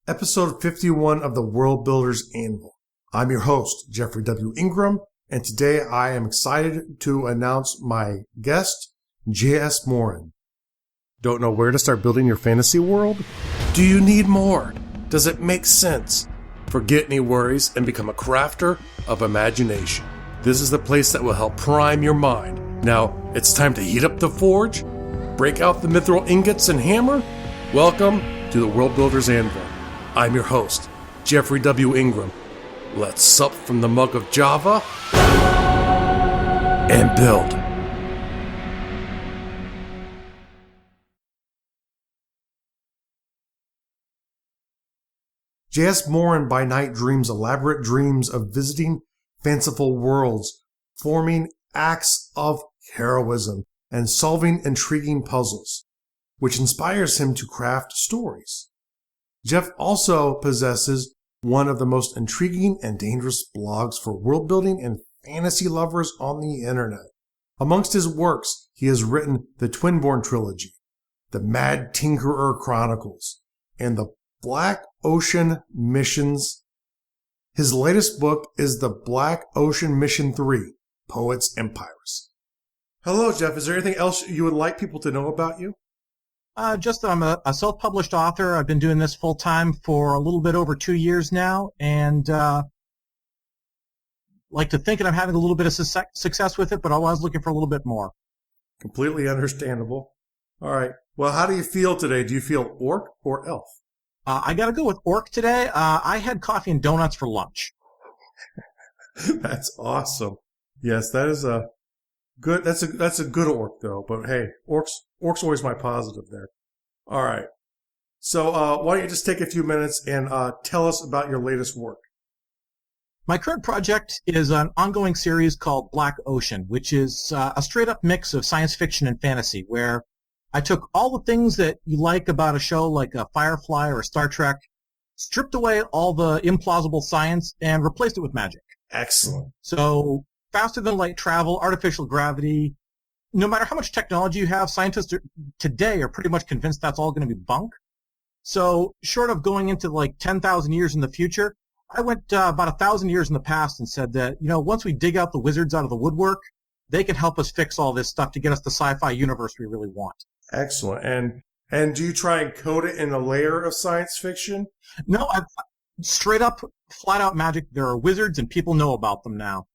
episode 51 of the World Builders Anvil. I'm your host, Jeffrey W. Ingram, and today I am excited to announce my guest, JS Morin. Don't know where to start building your fantasy world? Do you need more? Does it make sense? Forget any worries and become a crafter of imagination. This is the place that will help prime your mind. Now, it's time to heat up the forge, break out the mithril ingots and hammer. Welcome to the World Builders Anvil. I'm your host, Jeffrey W. Ingram. Let's sup from the mug of Java and build. JS Morin by night dreams elaborate dreams of visiting fanciful worlds, forming acts of heroism, and solving intriguing puzzles, which inspires him to craft stories. Jeff also possesses one of the most intriguing and dangerous blogs for world building and fantasy lovers on the internet. Amongst his works, he has written the Twinborn Trilogy, the Mad Tinker Chronicles, and the Black Ocean Missions. His latest book is the Black Ocean Mission 3, Poets and Piracy. Hello, Jeff. Is there anything else you would like people to know about you? Just that I'm a self-published author. I've been doing this full-time for a little bit over 2 years now, and like to think that I'm having a little bit of success with it, but I was looking for a little bit more. Completely understandable. All right. Well, how do you feel today? Do you feel orc or elf? I got to go with orc today. I had coffee and donuts for lunch. That's awesome. Yes, that is a good. That's a good orc though. But hey, orc's always my positive there. All right. So why don't you just take a few minutes and tell us about your latest work? My current project is an ongoing series called Black Ocean, which is a straight-up mix of science fiction and fantasy, where I took all the things that you like about a show like Firefly or Star Trek, stripped away all the implausible science, and replaced it with magic. Excellent. So faster than light travel, artificial gravity. No matter how much technology you have, scientists today are pretty much convinced that's all going to be bunk. So short of going into like 10,000 years in the future, I went about 1,000 years in the past and said that, once we dig out the wizards out of the woodwork, they can help us fix all this stuff to get us the sci-fi universe we really want. Excellent. And do you try and code it in a layer of science fiction? No, I've straight up, flat out magic. There are wizards and people know about them now.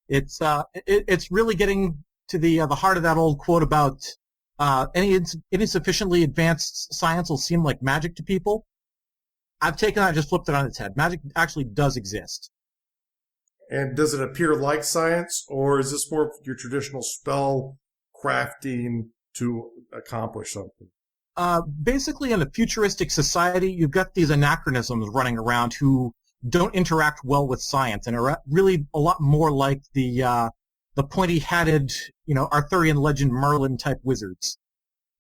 It's really getting to the heart of that old quote about any insufficiently advanced science will seem like magic to people. I've taken that and just flipped it on its head. Magic actually does exist. And does it appear like science, or is this more of your traditional spell crafting to accomplish something? Basically, in a futuristic society, you've got these anachronisms running around who don't interact well with science and are really a lot more like the pointy-hatted, Arthurian legend Merlin-type wizards.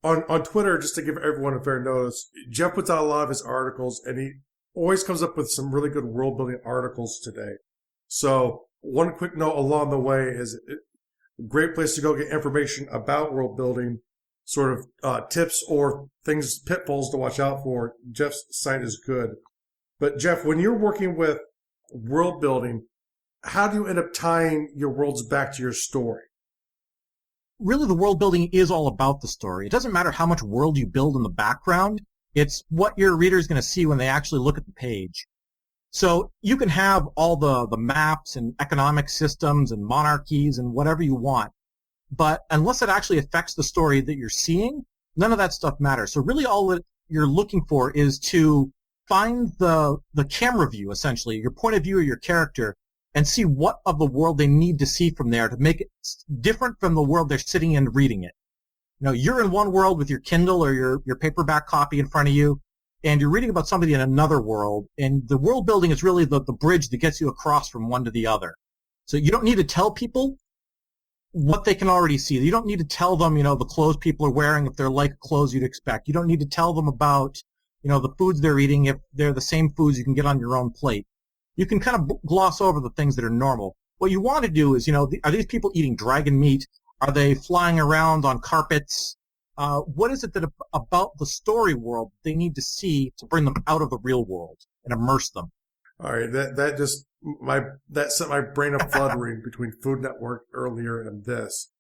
On Twitter, just to give everyone a fair notice, Jeff puts out a lot of his articles, and he always comes up with some really good world-building articles today. So one quick note along the way is a great place to go get information about world-building, sort of tips or things, pitfalls to watch out for. Jeff's site is good. But Jeff, when you're working with world-building, how do you end up tying your worlds back to your story? Really, the world building is all about the story. It doesn't matter how much world you build in the background. It's what your reader is going to see when they actually look at the page. So you can have all the maps and economic systems and monarchies and whatever you want, but unless it actually affects the story that you're seeing, none of that stuff matters. So really all that you're looking for is to find the camera view, essentially, your point of view of your character, and see what of the world they need to see from there to make it different from the world they're sitting in reading it. You're in one world with your Kindle or your paperback copy in front of you, and you're reading about somebody in another world, and the world building is really the bridge that gets you across from one to the other. So you don't need to tell people what they can already see. You don't need to tell them, the clothes people are wearing if they're like clothes you'd expect. You don't need to tell them about, the foods they're eating if they're the same foods you can get on your own plate. You can kind of gloss over the things that are normal. What you want to do is, are these people eating dragon meat? Are they flying around on carpets? what is it that about the story world they need to see to bring them out of the real world and immerse them? All right, that set my brain a fluttering between Food Network earlier and this.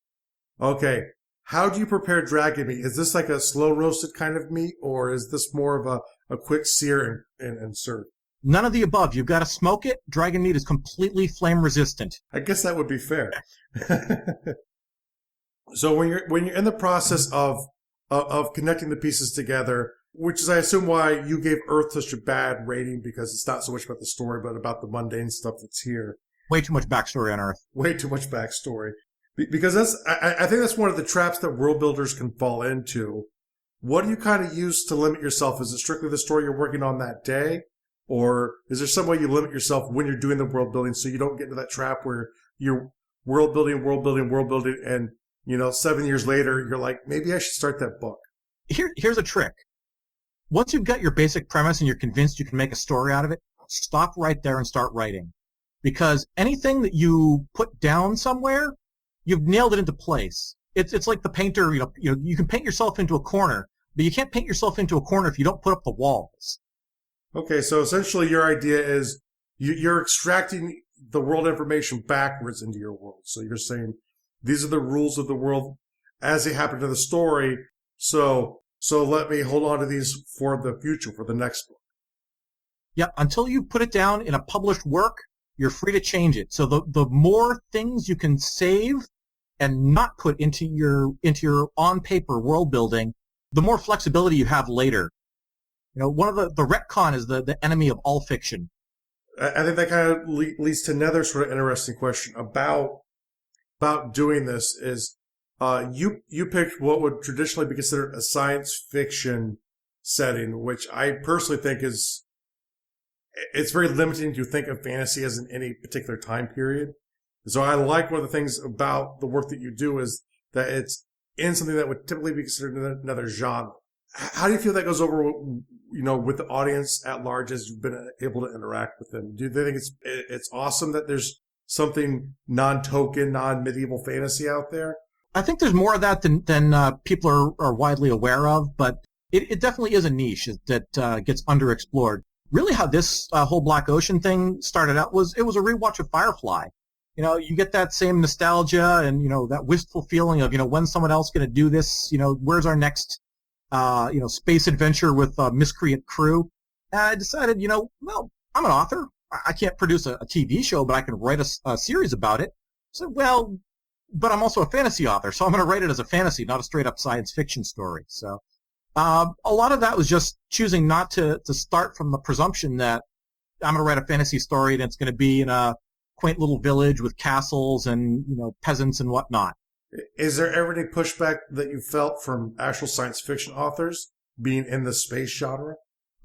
Okay, how do you prepare dragon meat? Is this like a slow roasted kind of meat, or is this more of a quick sear and serve? None of the above. You've got to smoke it. Dragon meat is completely flame resistant. I guess that would be fair. So when you're in the process of connecting the pieces together, which is I assume why you gave Earth such a bad rating, because it's not so much about the story but about the mundane stuff that's here. Way too much backstory on Earth. Way too much backstory. Because I think that's one of the traps that world builders can fall into. What do you kind of use to limit yourself? Is it strictly the story you're working on that day? Or is there some way you limit yourself when you're doing the world building so you don't get into that trap where you're world building, and 7 years later you're like, maybe I should start that book? Here's a trick. Once you've got your basic premise and you're convinced you can make a story out of it, stop right there and start writing. Because anything that you put down somewhere, you've nailed it into place. It's like the painter, you can paint yourself into a corner, but you can't paint yourself into a corner if you don't put up the walls. Okay, so essentially your idea is you're extracting the world information backwards into your world. So you're saying these are the rules of the world as they happen to the story. So let me hold on to these for the future, for the next book. Yeah, until you put it down in a published work, you're free to change it. So the more things you can save and not put into your on paper world building, the more flexibility you have later. One of the retcon is the enemy of all fiction. I think that kind of leads to another sort of interesting question about doing this is you picked what would traditionally be considered a science fiction setting, which I personally think it's very limiting to think of fantasy as in any particular time period. So I like one of the things about the work that you do is that it's in something that would typically be considered another genre. How do you feel that goes over, with the audience at large as you've been able to interact with them? Do they think it's awesome that there's something non-token, non-medieval fantasy out there? I think there's more of that than people are widely aware of, but it definitely is a niche that gets underexplored. Really how this whole Black Ocean thing started out was a rewatch of Firefly. You get that same nostalgia and, that wistful feeling of, when someone else going to do this, where's our next space adventure with a miscreant crew. And I decided, well, I'm an author. I can't produce a TV show, but I can write a series about it. So, well, but I'm also a fantasy author, so I'm going to write it as a fantasy, not a straight-up science fiction story. So a lot of that was just choosing not to start from the presumption that I'm going to write a fantasy story and it's going to be in a quaint little village with castles and, peasants and whatnot. Is there ever any pushback that you felt from actual science fiction authors being in the space genre?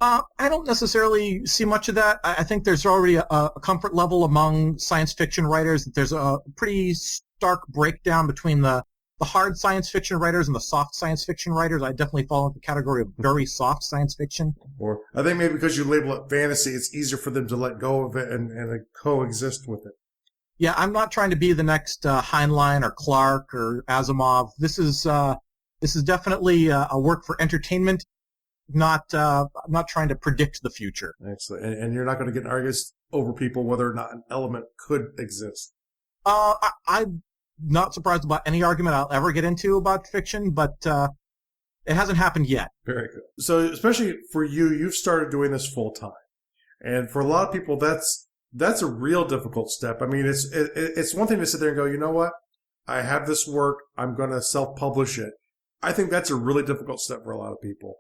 I don't necessarily see much of that. I think there's already a comfort level among science fiction writers that there's a pretty stark breakdown between the hard science fiction writers and the soft science fiction writers. I definitely fall into the category of very soft science fiction. Or I think maybe because you label it fantasy, it's easier for them to let go of it and coexist with it. Yeah, I'm not trying to be the next Heinlein or Clark or Asimov. This is definitely a work for entertainment, not trying to predict the future. Excellent. And you're not going to get arguments over people whether or not an element could exist. I'm not surprised about any argument I'll ever get into about fiction, but it hasn't happened yet. Very good. So especially for you, you've started doing this full time. And for a lot of people, that's a real difficult step. I mean, it's one thing to sit there and go, you know what? I have this work. I'm going to self-publish it. I think that's a really difficult step for a lot of people.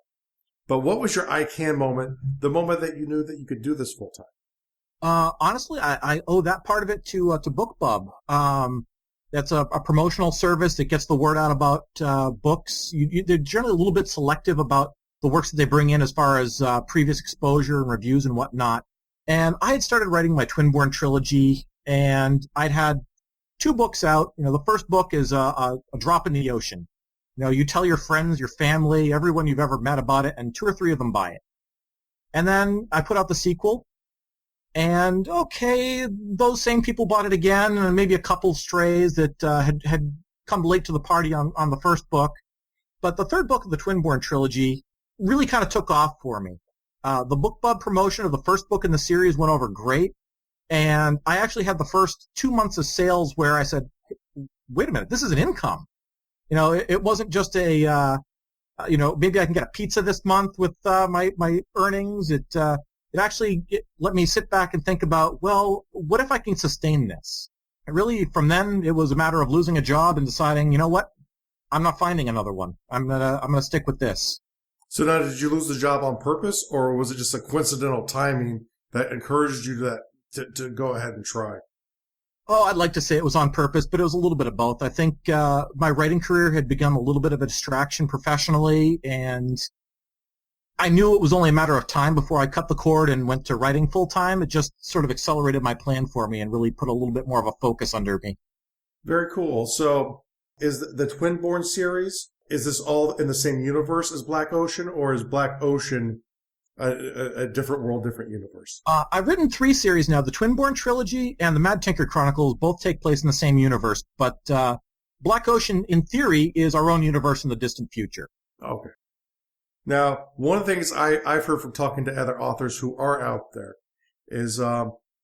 But what was your I can moment, the moment that you knew that you could do this full time? Honestly, I owe that part of it to BookBub. That's a promotional service that gets the word out about books. They're generally a little bit selective about the works that they bring in as far as previous exposure and reviews and whatnot. And I had started writing my Twinborn Trilogy, and I'd had 2 books out. The first book is a drop in the ocean. You tell your friends, your family, everyone you've ever met about it, and 2 or 3 of them buy it. And then I put out the sequel, and okay, those same people bought it again, and maybe a couple strays that had come late to the party on the first book. But the third book of the Twinborn Trilogy really kind of took off for me. The BookBub promotion of the first book in the series went over great, and I actually had the first 2 months of sales where I said, wait a minute, this is an income. It wasn't just a, maybe I can get a pizza this month with my earnings. It actually let me sit back and think about, well, what if I can sustain this? And really, from then, it was a matter of losing a job and deciding, you know what, I'm not finding another one. I'm gonna stick with this. So now, did you lose the job on purpose, or was it just a coincidental timing that encouraged you to go ahead and try? Oh, I'd like to say it was on purpose, but it was a little bit of both. I think my writing career had become a little bit of a distraction professionally, and I knew it was only a matter of time before I cut the cord and went to writing full-time. It just sort of accelerated my plan for me and really put a little bit more of a focus under me. Very cool. So is the Twinborn series, is this all in the same universe as Black Ocean, or is Black Ocean a different world, different universe? I've written 3 series now. The Twinborn Trilogy and the Mad Tinker Chronicles both take place in the same universe, but Black Ocean, in theory, is our own universe in the distant future. Okay. Now, one of the things I've heard from talking to other authors who are out there is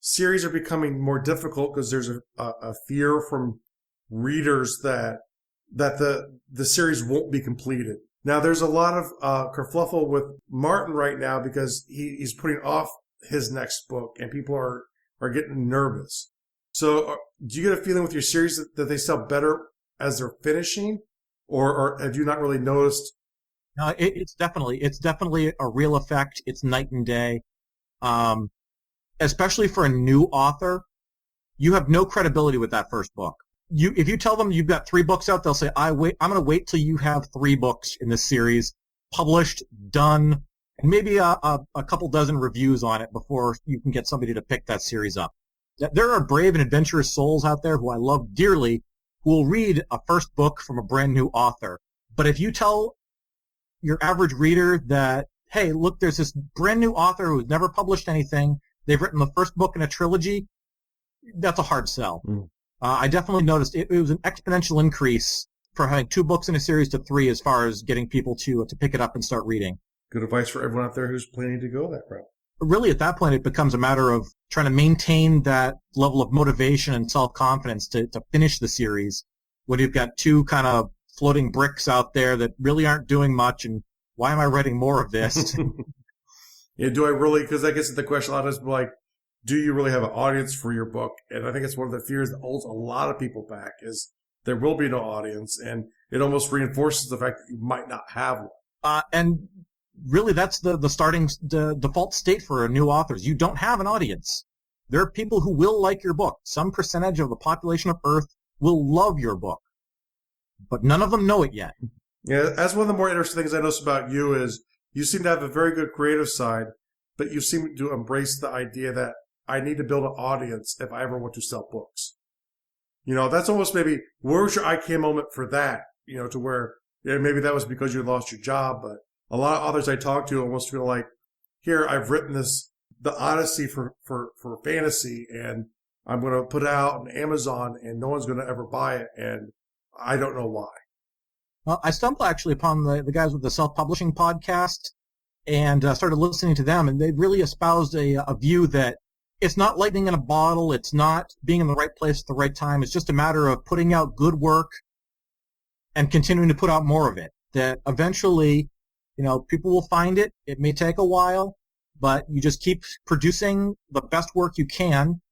series are becoming more difficult because there's a fear from readers that the series won't be completed. Now, there's a lot of kerfluffle with Martin right now because he's putting off his next book, and people are getting nervous. So do you get a feeling with your series that they sell better as they're finishing, or have you not really noticed? No, it's definitely a real effect. It's night and day. Especially for a new author, you have no credibility with that first book. If you tell them you've got 3 books out, they'll say, I'm going to wait till you have 3 books in this series, published, done, and maybe a couple dozen reviews on it before you can get somebody to pick that series up. There are brave and adventurous souls out there who I love dearly who will read a first book from a brand new author. But if you tell your average reader that, hey, look, there's this brand new author who's never published anything, they've written the first book in a trilogy, that's a hard sell. Mm. I definitely noticed it was an exponential increase for having 2 books in a series to 3 as far as getting people to pick it up and start reading. Good advice for everyone out there who's planning to go that route. Really, at that point, it becomes a matter of trying to maintain that level of motivation and self-confidence to finish the series when you've got 2 kind of floating bricks out there that really aren't doing much, and why am I writing more of this? Yeah, do I really? Because that gets to the question a lot of us, like, do you really have an audience for your book? And I think it's one of the fears that holds a lot of people back is there will be no audience, and it almost reinforces the fact that you might not have one. And really, that's the default state for new authors. You don't have an audience. There are people who will like your book. Some percentage of the population of Earth will love your book, but none of them know it yet. Yeah, that's one of the more interesting things I notice about you is you seem to have a very good creative side, but you seem to embrace the idea that I need to build an audience if I ever want to sell books. That's almost maybe, where's your IKEA moment for that? To where maybe that was because you lost your job, but a lot of authors I talk to almost feel like, here, I've written the Odyssey for fantasy, and I'm going to put it out on Amazon, and no one's going to ever buy it, and I don't know why. Well, I stumbled actually upon the guys with the self-publishing podcast and started listening to them, and they really espoused a view that it's not lightning in a bottle. It's not being in the right place at the right time. It's just a matter of putting out good work and continuing to put out more of it. That eventually, people will find it. It may take a while, but you just keep producing the best work you can,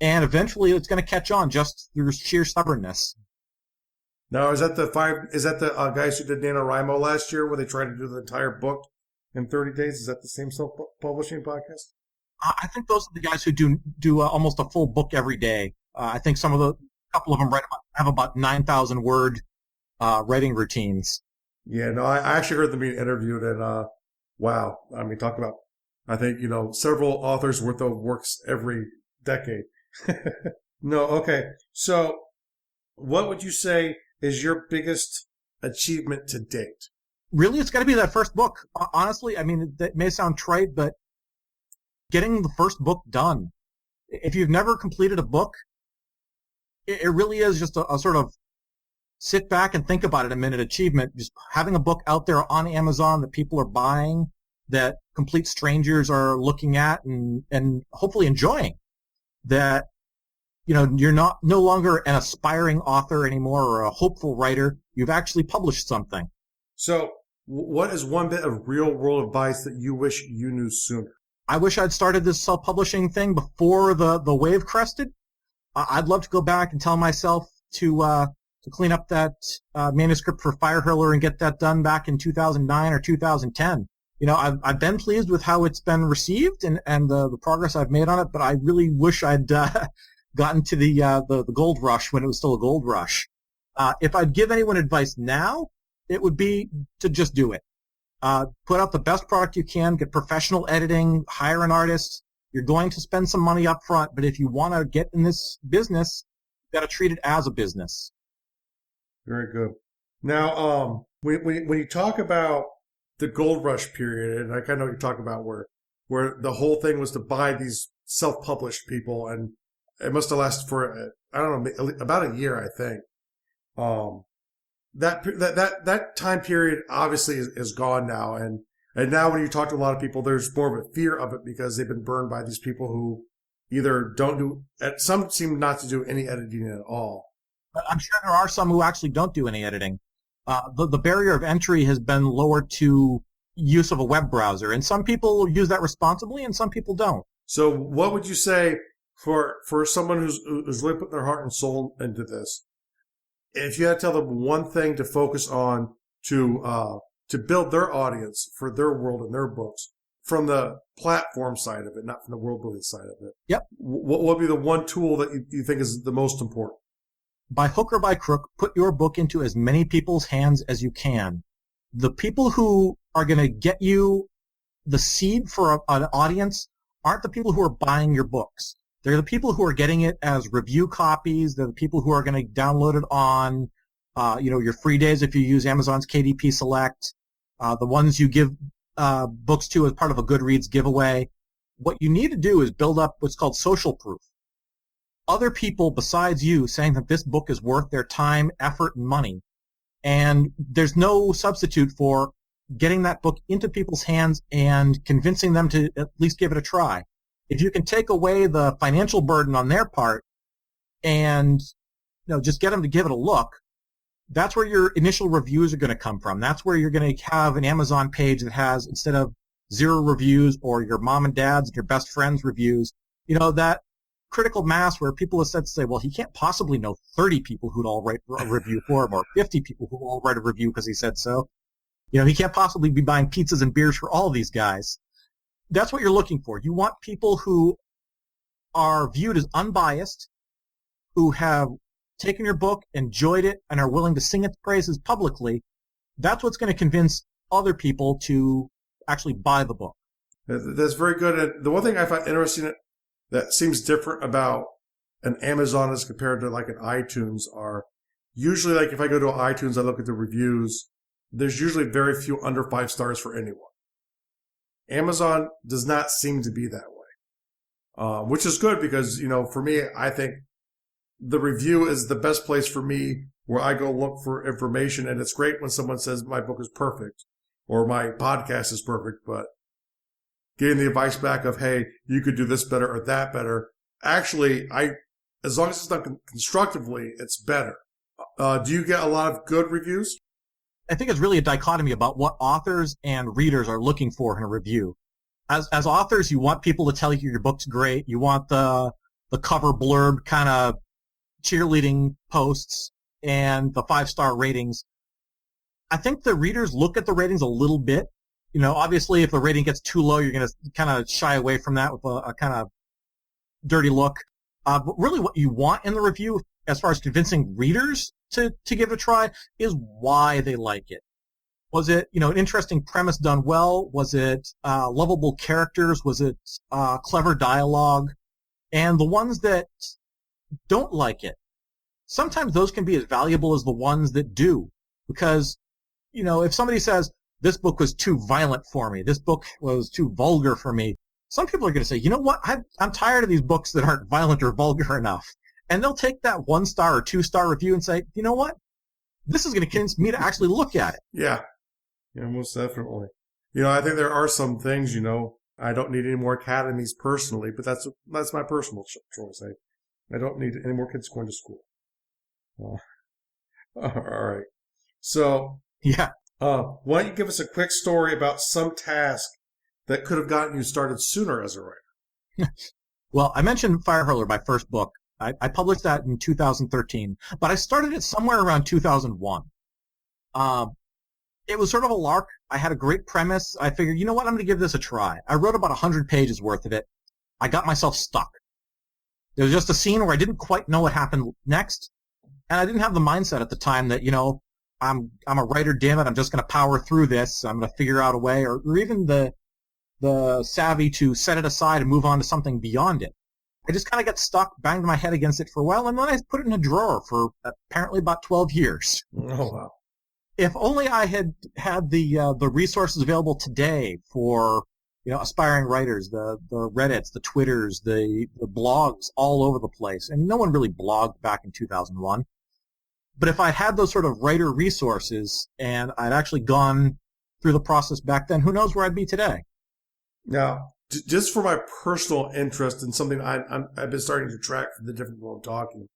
and eventually it's going to catch on just through sheer stubbornness. Now, is that the guys who did NaNoWriMo last year where they tried to do the entire book in 30 days? Is that the same self-publishing podcast? I think those are the guys who do almost a full book every day. I think a couple of them have about 9,000 word writing routines. Yeah, no, I actually heard them being interviewed, and wow, I mean, talk about, I think, several authors worth of works every decade. No, okay. So what would you say is your biggest achievement to date? Really, it's got to be that first book. Honestly, I mean, that may sound trite, but getting the first book done. If you've never completed a book, it really is just a sort of sit back and think about it a minute achievement. Just having a book out there on Amazon that people are buying, that complete strangers are looking at and hopefully enjoying, that, you're no longer an aspiring author anymore or a hopeful writer. You've actually published something. So what is one bit of real world advice that you wish you knew sooner? I wish I'd started this self-publishing thing before the wave crested. I'd love to go back and tell myself to clean up that manuscript for Fire Hurler and get that done back in 2009 or 2010. I've been pleased with how it's been received and the progress I've made on it, but I really wish I'd gotten to the gold rush when it was still a gold rush. If I'd give anyone advice now, it would be to just do it. Put out the best product you can, get professional editing, hire an artist. You're going to spend some money up front, but if you want to get in this business, you got to treat it as a business. Very good. Now, when you talk about the gold rush period, and I kind of know what you're talking about where the whole thing was to buy these self-published people, and it must have lasted for, I don't know, about a year, I think. That time period obviously is gone now, and now when you talk to a lot of people, there's more of a fear of it because they've been burned by these people who either some seem not to do any editing at all. I'm sure there are some who actually don't do any editing. The barrier of entry has been lowered to use of a web browser, and some people use that responsibly and some people don't. So what would you say for someone who's really putting their heart and soul into this? If you had to tell them one thing to focus on to build their audience for their world and their books from the platform side of it, not from the world building side of it. Yep. What would be the one tool that you think is the most important? By hook or by crook, put your book into as many people's hands as you can. The people who are going to get you the seed for an audience aren't the people who are buying your books. They're the people who are getting it as review copies. They're the people who are going to download it on, your free days if you use Amazon's KDP Select. The ones you give books to as part of a Goodreads giveaway. What you need to do is build up what's called social proof. Other people besides you saying that this book is worth their time, effort, and money. And there's no substitute for getting that book into people's hands and convincing them to at least give it a try. If you can take away the financial burden on their part and just get them to give it a look, that's where your initial reviews are going to come from. That's where you're going to have an Amazon page that has, instead of 0 reviews or your mom and dad's and your best friend's reviews, that critical mass where people have said to say, well, he can't possibly know 30 people who'd all write a review for him or 50 people who all write a review because he said so. He can't possibly be buying pizzas and beers for all of these guys. That's what you're looking for. You want people who are viewed as unbiased, who have taken your book, enjoyed it, and are willing to sing its praises publicly. That's what's going to convince other people to actually buy the book. That's very good. And the one thing I find interesting that seems different about an Amazon as compared to like an iTunes are usually, like if I go to iTunes, I look at the reviews, there's usually very few under 5 stars for anyone. Amazon does not seem to be that way, which is good because, for me, I think the review is the best place for me where I go look for information. And it's great when someone says my book is perfect or my podcast is perfect, but getting the advice back of, hey, you could do this better or that better. Actually, as long as it's done constructively, it's better. Do you get a lot of good reviews? I think it's really a dichotomy about what authors and readers are looking for in a review. As authors, you want people to tell you your book's great. You want the cover blurb kind of cheerleading posts and the 5-star ratings. I think the readers look at the ratings a little bit. Obviously, if the rating gets too low, you're going to kind of shy away from that with a kind of dirty look. But really what you want in the review, as far as convincing readers to give it a try, is why they like it. Was it, an interesting premise done well? Was it lovable characters? Was it clever dialogue? And the ones that don't like it, sometimes those can be as valuable as the ones that do. Because, if somebody says, this book was too violent for me, this book was too vulgar for me, some people are going to say, you know what, I'm tired of these books that aren't violent or vulgar enough. And they'll take that 1-star or 2-star review and say, you know what, this is going to convince me to actually look at it. Yeah, most definitely. I think there are some things, I don't need any more academies personally, but that's my personal choice. I don't need any more kids going to school. All right. So, yeah. Why don't you give us a quick story about some task that could have gotten you started sooner as a writer? Well, I mentioned Fire Hurler, my first book. I published that in 2013, but I started it somewhere around 2001. It was sort of a lark. I had a great premise. I figured, you know what, I'm going to give this a try. I wrote about 100 pages worth of it. I got myself stuck. There was just a scene where I didn't quite know what happened next, and I didn't have the mindset at the time that, I'm a writer, damn it, I'm just going to power through this. I'm going to figure out a way, or even the savvy to set it aside and move on to something beyond it. I just kind of got stuck, banged my head against it for a while, and then I put it in a drawer for apparently about 12 years. Oh, wow. If only I had the resources available today for, aspiring writers, the Reddits, the Twitters, the blogs all over the place. And no one really blogged back in 2001. But if I had those sort of writer resources and I'd actually gone through the process back then, who knows where I'd be today? Now, just for my personal interest in something I've been starting to track from the different people I'm talking,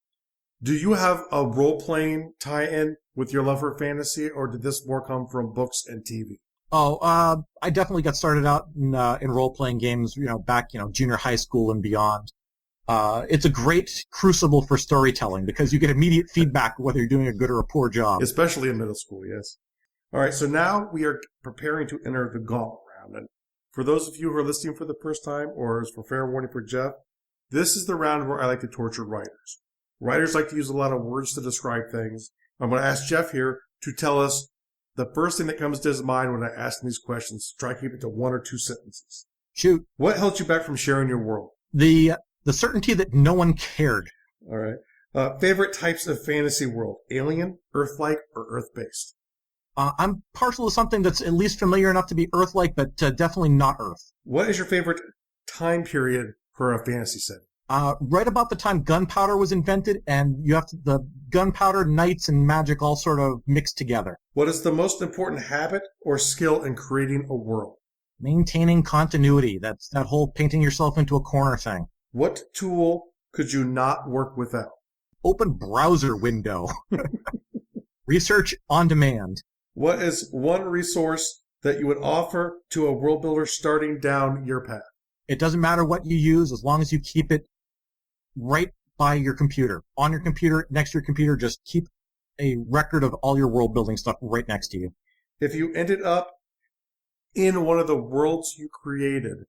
do you have a role-playing tie-in with your love for fantasy, or did this more come from books and TV? Oh, I definitely got started out in role-playing games, back, junior high school and beyond. It's a great crucible for storytelling because you get immediate feedback whether you're doing a good or a poor job. Especially in middle school, yes. All right, so now we are preparing to enter the gauntlet round. And for those of you who are listening for the first time, or as for fair warning for Jeff, this is the round where I like to torture writers. Writers like to use a lot of words to describe things. I'm going to ask Jeff here to tell us the first thing that comes to his mind when I ask him these questions. Try to keep it to 1 or 2 sentences. Shoot. What held you back from sharing your world? The certainty that no one cared. All right. Favorite types of fantasy world? Alien, Earth-like, or Earth-based? I'm partial to something that's at least familiar enough to be Earth-like, but definitely not Earth. What is your favorite time period for a fantasy setting? Right about the time gunpowder was invented, and you have the gunpowder, knights, and magic all sort of mixed together. What is the most important habit or skill in creating a world? Maintaining continuity. That's that whole painting yourself into a corner thing. What tool could you not work without? Open browser window. Research on demand. What is one resource that you would offer to a world builder starting down your path? It doesn't matter what you use as long as you keep it right by your computer. On your computer, next to your computer, just keep a record of all your world building stuff right next to you. If you ended up in one of the worlds you created,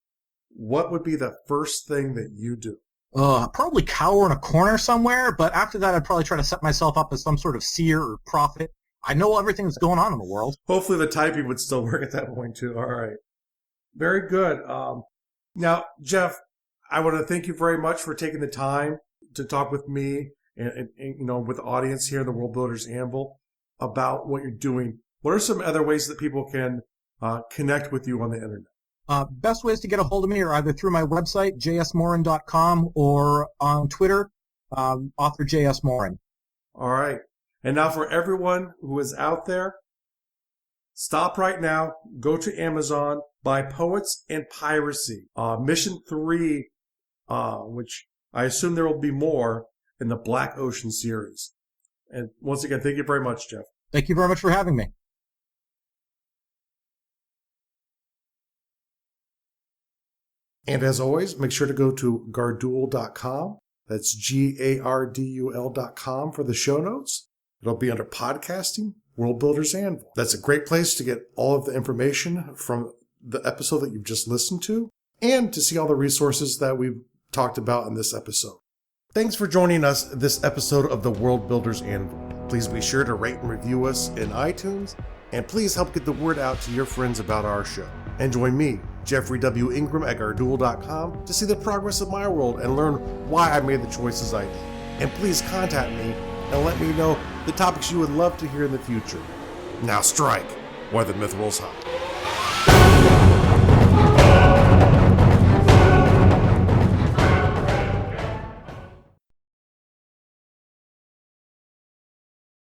what would be the first thing that you do? Probably cower in a corner somewhere, but after that I'd probably try to set myself up as some sort of seer or prophet. I know everything that's going on in the world. Hopefully the typing would still work at that point too. All right. Very good. Now, Jeff, I want to thank you very much for taking the time to talk with me and with the audience here in the World Builders Anvil about what you're doing. What are some other ways that people can connect with you on the internet? Best ways to get a hold of me are either through my website, jsmorin.com, or on Twitter, author JS Morin. All right. And now for everyone who is out there, stop right now, go to Amazon, buy Poets and Piracy, Mission 3, which I assume there will be more in the Black Ocean series. And once again, thank you very much, Jeff. Thank you very much for having me. And as always, make sure to go to gardul.com. That's GARDUL.com for the show notes. It'll be under podcasting, World Builders Anvil. That's a great place to get all of the information from the episode that you've just listened to and to see all the resources that we've talked about in this episode. Thanks for joining us this episode of the World Builders Anvil. Please be sure to rate and review us in iTunes, and please help get the word out to your friends about our show. And join me, Jeffrey W. Ingram at gardul.com, to see the progress of my world and learn why I made the choices I did. And please contact me and let me know the topics you would love to hear in the future. Now strike while the myth rolls high.